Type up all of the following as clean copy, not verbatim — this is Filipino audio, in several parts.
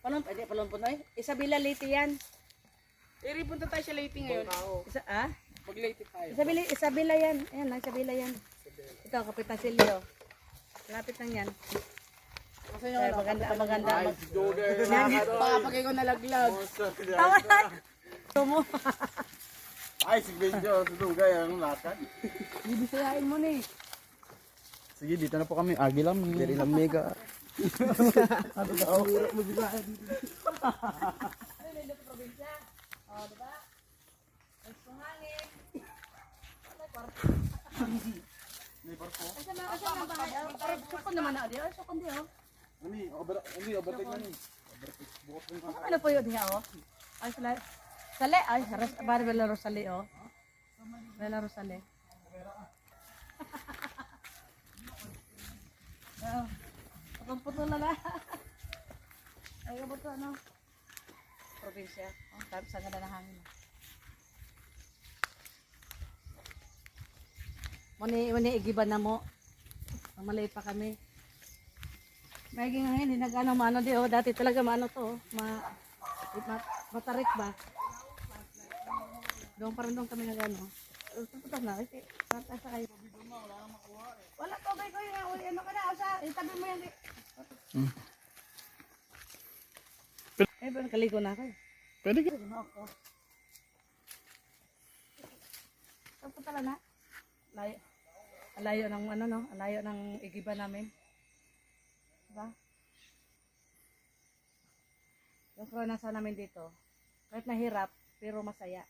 Palumpon ay. Isabela Leyte yan. Punta tayo sa Leyte ngayon. Mag-Leyte tayo. Isabela yan. Ayan lang, Isabela yan. Ito, Kapitan Silvio. Lapit lang yan. Kasi Ay, maganda. Pakapagay ko nalaglag. Tawanan! Tumo. Ay, si Benjo, tutugay ang lakad. Bibisayain mo ni. Sige, dito na po kami. Agi lang, very lang mega. Ano daw? Hirap magbisayain dito. Ano yung dito probinsya? O, diba? Gusto hangin. May barko. Asa na ba? Sukon naman na. Sukon di, oh. Ani, overtake na ni. Bukas rin ka. Ano po yun niya, oh? Ay, Sale, ay, Barbela Rosale, oh. Bella Rosale. Oh, kapag putol na. Ay, kapag ito, ano? Probinsya. Oh, tapos ang ganda na hangin. Muni igiban na mo. Maliit pa kami. May hangin, hinag-ano, maano di, oh. Dati talaga maano to, oh. Matarik ba? Doon pa rin doon kami nag-ano. Pupunta na, kasi sa kayo. Wala to, bay ko yung ano ka na, sa itabi mo yan. Eh, ba nakaligo na ako. Pwede ka. Saan punta lang na? Alayo ng ano, no? Alayo ng igiba namin. Diba? Yung karanasan namin dito, kahit nahirap, pero masaya.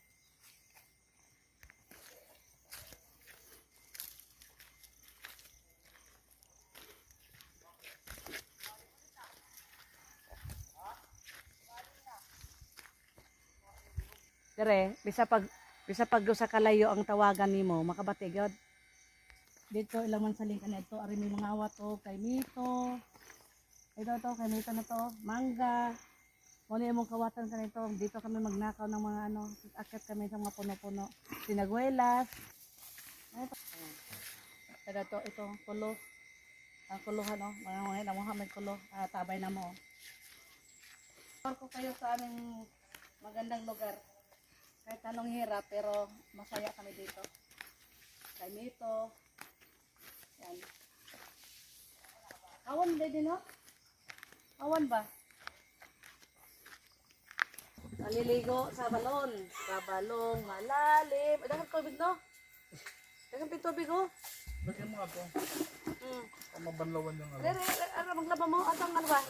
Dire, bisa pag sa kalayo ang tawagan nimo, makabati gyud. Dito ilang man saling kanito, ari may mga awat to, kay Mito. Ito to, kay Mito na to, mangga. Muna yung kawatan kanito, dito kami magnakaw ng mga ano, akit kami sa mga puno-puno. Sinagwelas. Ito to, ito, kulo. Ang kuluhan, no? Mga Muhammad kulo, tabay na mo. Ko kayo sa aming magandang lugar. Kahit anong hirap, pero masaya kami dito. Kay Mito. Yan. Awan ba din, no? Awan ba? Naliligo sa balon. Sa balong malalim. Ay, dagang tubig, no? Dagang tubig, oh. Lagyan mo nga po. Mabanlawan yung ano. Maglaba mo. Atang ano ba?